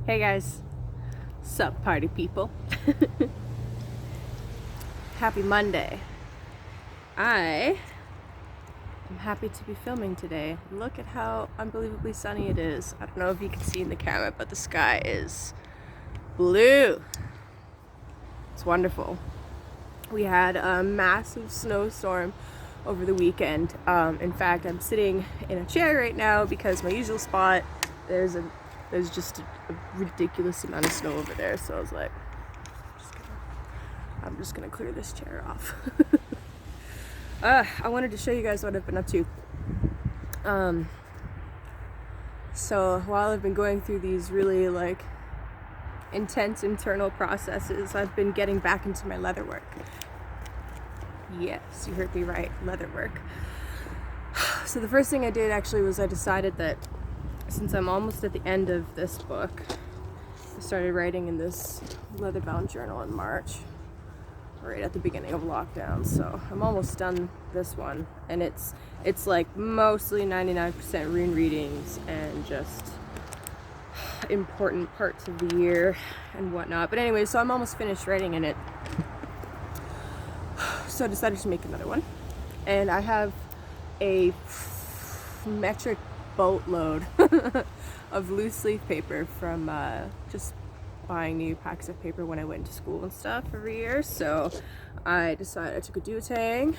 Hey guys, sup party people. Happy Monday. I am happy to be filming today. Look at how unbelievably sunny it is. I don't know if you can see in the camera, but the sky is blue. It's wonderful. We had a massive snowstorm over the weekend. In fact, I'm sitting in a chair right now because my usual spot, there's just a ridiculous amount of snow over there. So I was like, I'm just gonna clear this chair off. I wanted to show you guys what I've been up to. So while I've been going through these really like intense internal processes, I've been getting back into my leather work. Yes, you heard me right, leather work. So the first thing I did actually was I decided that since I'm almost at the end of this book, I started writing in this leather-bound journal in March, right at the beginning of lockdown. So I'm almost done this one, and it's like mostly 99% rune readings and just important parts of the year and whatnot. But anyway, so I'm almost finished writing in it. So I decided to make another one, and I have a metric boatload of loose leaf paper from just buying new packs of paper when I went to school and stuff every year. So I decided, I took a duotang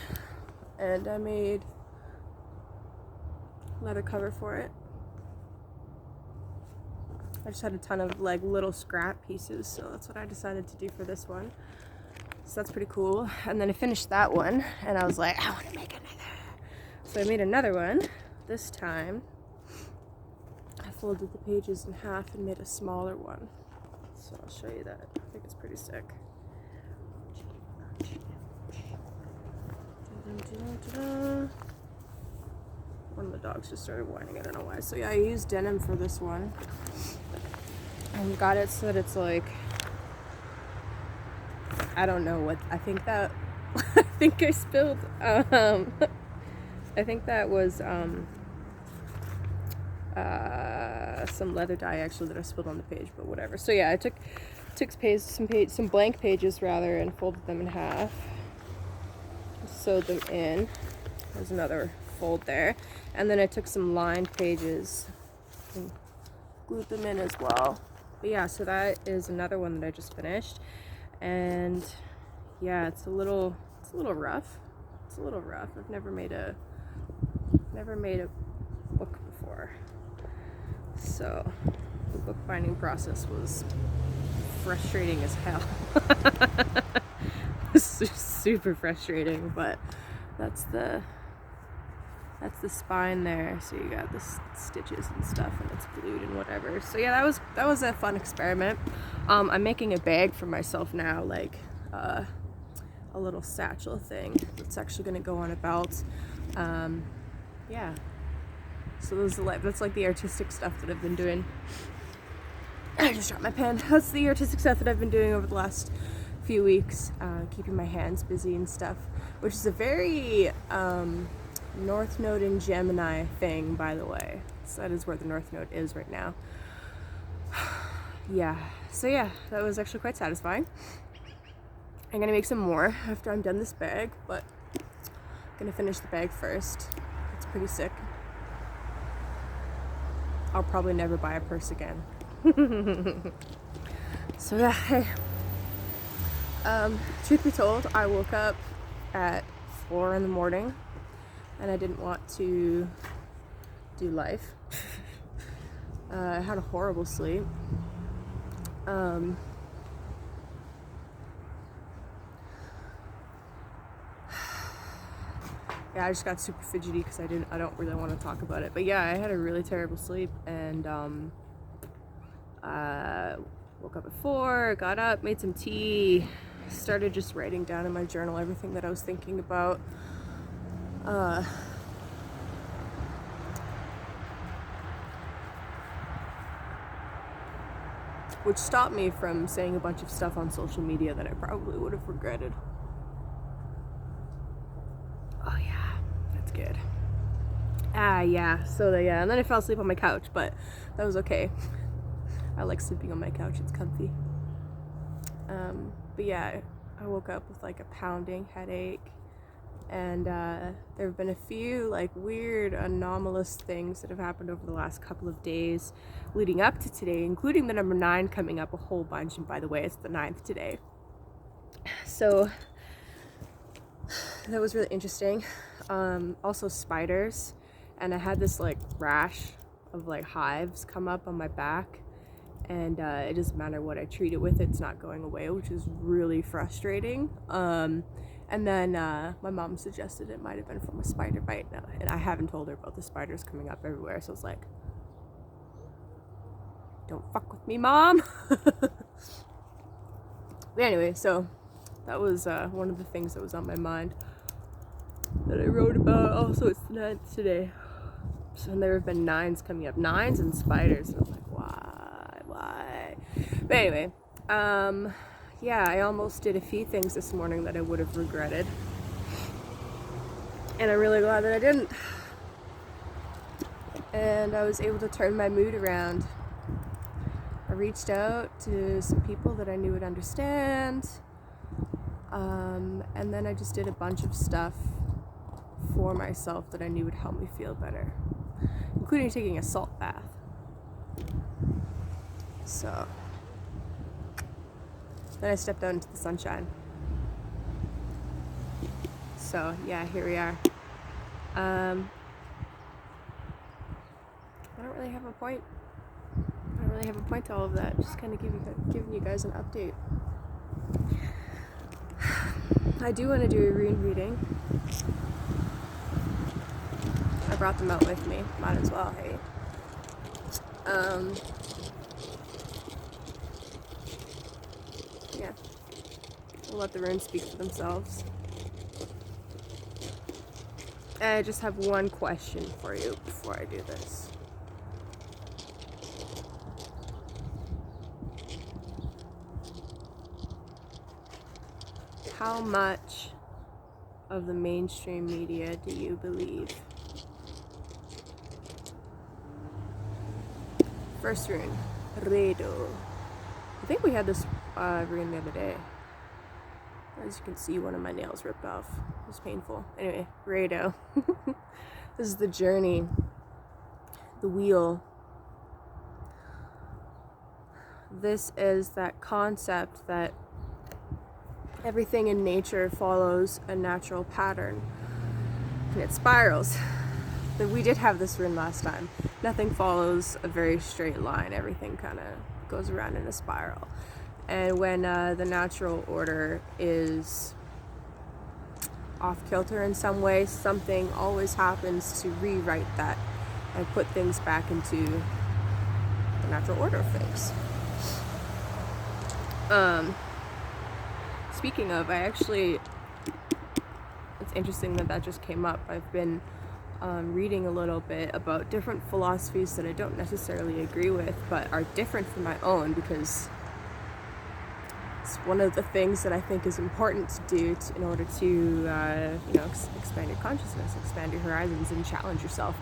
and I made a leather cover for it. I just had a ton of like little scrap pieces, so that's what I decided to do for this one. So that's pretty cool. And then I finished that one and I was like, I want to make another. So I made another one. This time I folded the pages in half and made a smaller one. So I'll show you that. I think it's pretty sick. One of the dogs just started whining, I don't know why. So yeah, I used denim for this one. And got it so that it's like, I don't know what, I think that, I think I spilled, I think that was, some leather dye actually that I spilled on the page, but whatever. So yeah, I took some blank pages rather and folded them in half, sewed them in. There's another fold there, and then I took some lined pages and glued them in as well. But yeah, so that is another one that I just finished, and yeah, it's a little rough. It's a little rough. I've never made a book before. So the bookbinding process was frustrating as hell. It's super frustrating, but that's the spine there. So you got the stitches and stuff, and it's glued and whatever. So yeah, that was a fun experiment. I'm making a bag for myself now, like a little satchel thing that's actually going to go on a belt. Yeah. So that's like the artistic stuff that I've been doing. I just dropped my pen. That's the artistic stuff that I've been doing over the last few weeks, keeping my hands busy and stuff, which is a very North Node in Gemini thing, by the way. So that is where the North Node is right now. Yeah. So yeah, that was actually quite satisfying. I'm gonna make some more after I'm done this bag, but I'm gonna finish the bag first. It's pretty sick. I'll probably never buy a purse again. So yeah, hey. Truth be told, I woke up at 4 in the morning and I didn't want to do life. I had a horrible sleep. Yeah, I just got super fidgety because I don't really want to talk about it. But yeah, I had a really terrible sleep, and woke up at 4, got up, made some tea, started just writing down in my journal everything that I was thinking about. Which stopped me from saying a bunch of stuff on social media that I probably would have regretted. Oh yeah, that's good. Yeah, so yeah, and then I fell asleep on my couch, but that was okay. I like sleeping on my couch, it's comfy. But yeah, I woke up with like a pounding headache, and there have been a few like weird anomalous things that have happened over the last couple of days leading up to today, including the number 9 coming up a whole bunch, and by the way, it's the 9th today. So that was really interesting. Also spiders, and I had this like rash of like hives come up on my back, and it doesn't matter what I treat it with, it's not going away, which is really frustrating. And then my mom suggested it might have been from a spider bite, and I haven't told her about the spiders coming up everywhere, so I was like, don't fuck with me, Mom. But anyway, so that was one of the things that was on my mind that I wrote about. Also, it's the 9th today, so there have been 9s coming up, 9s and spiders, and I was like, why? But anyway, yeah, I almost did a few things this morning that I would have regretted, and I'm really glad that I didn't. And I was able to turn my mood around. I reached out to some people that I knew would understand, and then I just did a bunch of stuff for myself that I knew would help me feel better, including taking a salt bath. So then I stepped out into the sunshine. So yeah, here we are. I don't really have a point. I don't really have a point to all of that. Just kind of giving you guys an update. I do want to do a rune reading. I brought them out with me. Might as well, hey. Yeah. We'll let the runes speak for themselves. And I just have one question for you before I do this. How much of the mainstream media do you believe? First rune, Redo. I think we had this rune the other day. As you can see, one of my nails ripped off. It was painful. Anyway, Redo. This is the journey, the wheel. This is that concept that everything in nature follows a natural pattern, and it spirals. We did have this rune last time. Nothing follows a very straight line. Everything kind of goes around in a spiral. And when the natural order is off kilter in some way, something always happens to rewrite that and put things back into the natural order of things. Speaking of, it's interesting that just came up. I've been reading a little bit about different philosophies that I don't necessarily agree with, but are different from my own, because it's one of the things that I think is important to do in order to, expand your consciousness, expand your horizons, and challenge yourself.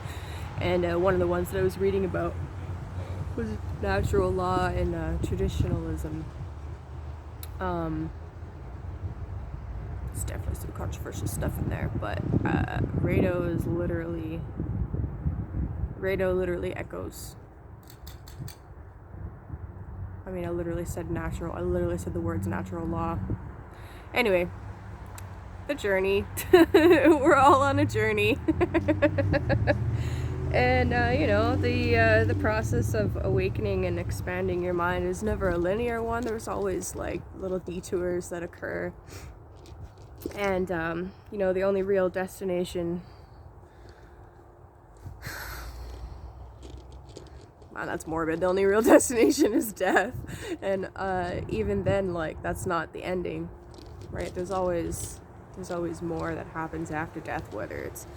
And one of the ones that I was reading about was natural law and traditionalism. There's definitely some controversial stuff in there, but Redo literally echoes. I mean, I literally said the words natural law. Anyway, the journey. We're all on a journey. And, the process of awakening and expanding your mind is never a linear one. There's always, like, little detours that occur. And, the only real destination... Wow, that's morbid. The only real destination is death. And even then, like, that's not the ending, right? There's always more that happens after death, whether it's...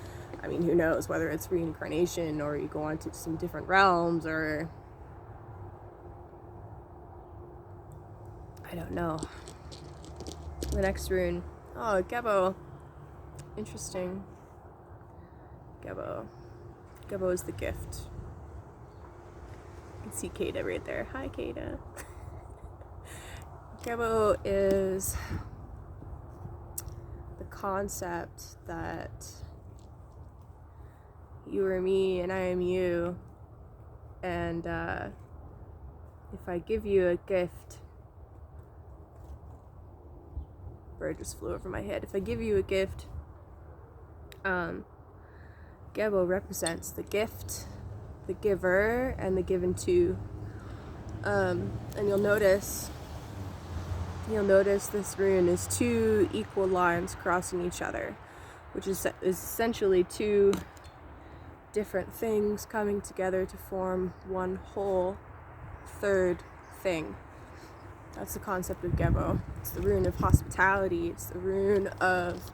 I mean, who knows, whether it's reincarnation or you go on to some different realms, or... I don't know. The next rune. Oh, Gebo. Interesting. Gebo. Gebo is the gift. can see Kata right there. Hi, Kata. Gebo is the concept that you are me and I am you, and if I give you a gift, bird just flew over my head. If I give you a gift, Gebo represents the gift, the giver, and the given to. And you'll notice this rune is two equal lines crossing each other, which is essentially two different things coming together to form one whole third thing. That's the concept of Gebo. It's the rune of hospitality. It's the rune of,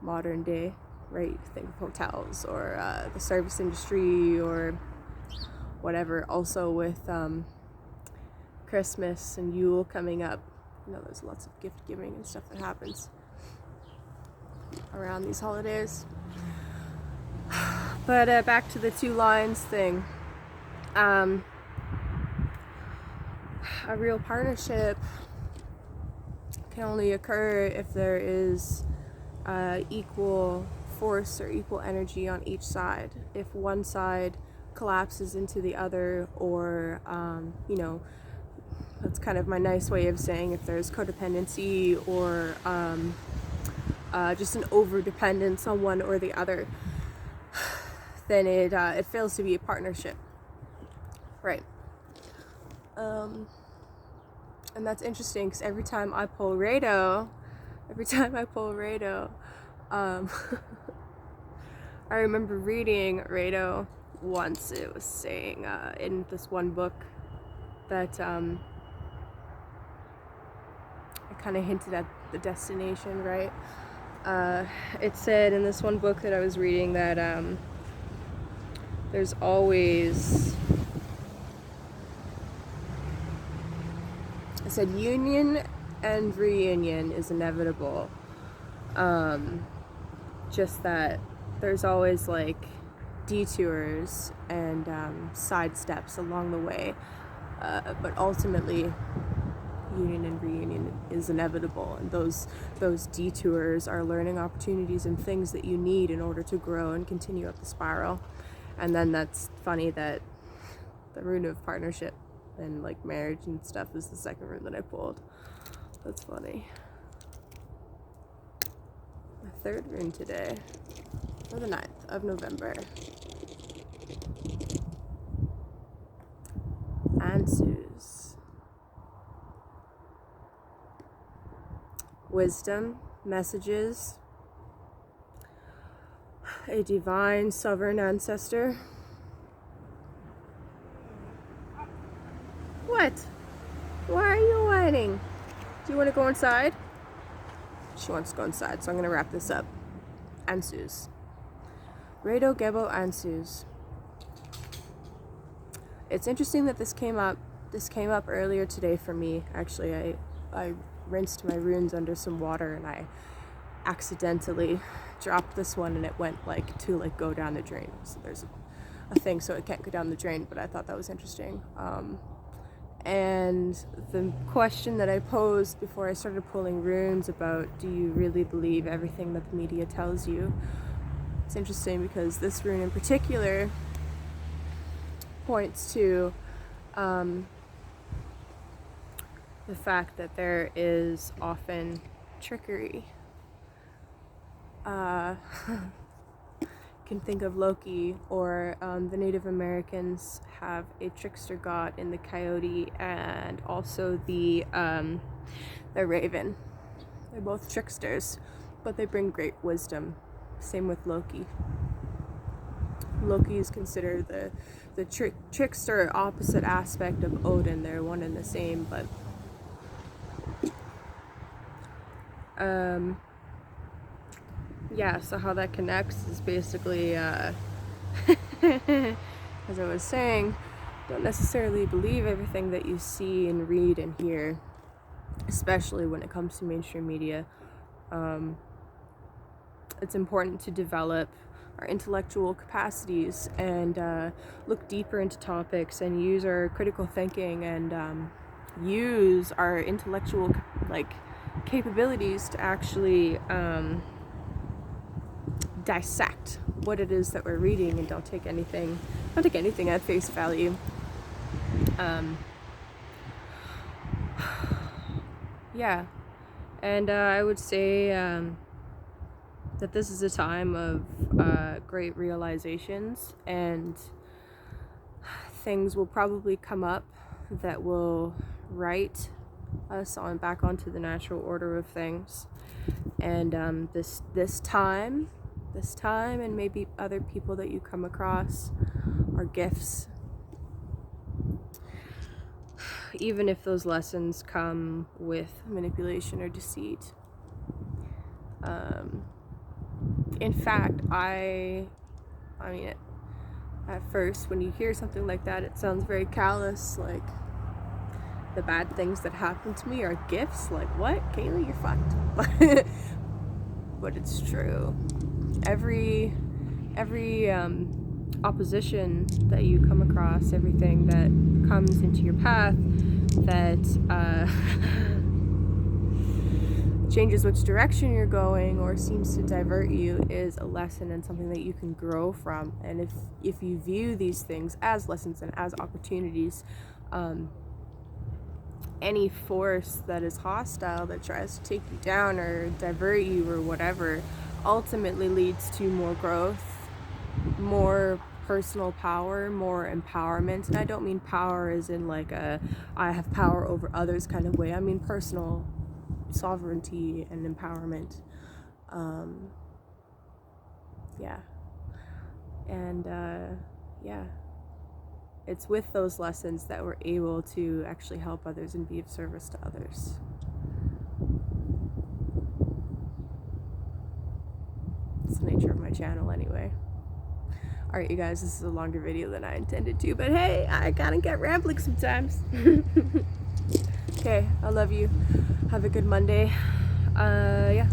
modern day, right? Think of hotels or the service industry or whatever. Also with Christmas and Yule coming up, there's lots of gift giving and stuff that happens around these holidays. But back to the two lines thing. A real partnership can only occur if there is equal force or equal energy on each side. If one side collapses into the other, or that's kind of my nice way of saying if there's codependency or just an over-dependence on one or the other, then it fails to be a partnership, right? And that's interesting because every time I pull Rado, I remember reading Rado once. It was saying in this one book that I kind of hinted at the destination, right? It said in this one book that I was reading that there's always, I said union and reunion is inevitable. Just that there's always like detours and side steps along the way, but ultimately union and reunion is inevitable, and those detours are learning opportunities and things that you need in order to grow and continue up the spiral. And then that's funny that the rune of partnership and like marriage and stuff is the second rune that I pulled. That's funny. My third rune today, for the 9th of November. Answers. Wisdom, messages, a divine sovereign ancestor. What? Why are you whining? Do you want to go inside? She wants to go inside, so I'm going to wrap this up. Answers. Rado Gebo Answers. It's interesting that this came up earlier today for me. Actually, I rinsed my runes under some water and I accidentally dropped this one and it went to go down the drain. So there's a thing so it can't go down the drain, but I thought that was interesting. And the question that I posed before I started pulling runes about, do you really believe everything that the media tells you? It's interesting because this rune in particular points to the fact that there is often trickery. Can think of Loki, or the Native Americans have a trickster god in the coyote and also the raven. They're both tricksters, but they bring great wisdom. Same with Loki. Loki is considered the trickster opposite aspect of Odin. They're one and the same, but yeah, so how that connects is basically, as I was saying, don't necessarily believe everything that you see and read and hear, especially when it comes to mainstream media. It's important to develop our intellectual capacities and look deeper into topics and use our critical thinking and use our intellectual capabilities to actually dissect what it is that we're reading, and don't take anything at face value. Yeah, and I would say that this is a time of great realizations, and things will probably come up that will right us back onto the natural order of things. And this time, and maybe other people that you come across, are gifts. Even if those lessons come with manipulation or deceit. In fact, I mean, at first, when you hear something like that, it sounds very callous, like the bad things that happen to me are gifts. Like, what? Kaylee, you're fucked. But it's true. Every opposition that you come across, everything that comes into your path that changes which direction you're going or seems to divert you, is a lesson and something that you can grow from. And if you view these things as lessons and as opportunities, any force that is hostile, that tries to take you down or divert you or whatever, ultimately leads to more growth, more personal power, more empowerment. And I don't mean power as in like a I have power over others kind of way. I mean personal sovereignty and empowerment. Yeah. And yeah. It's with those lessons that we're able to actually help others and be of service to others. It's the nature of my channel anyway. Alright, you guys, this is a longer video than I intended to, but hey, I kind of get rambling sometimes. Okay, I love you. Have a good Monday. Yeah.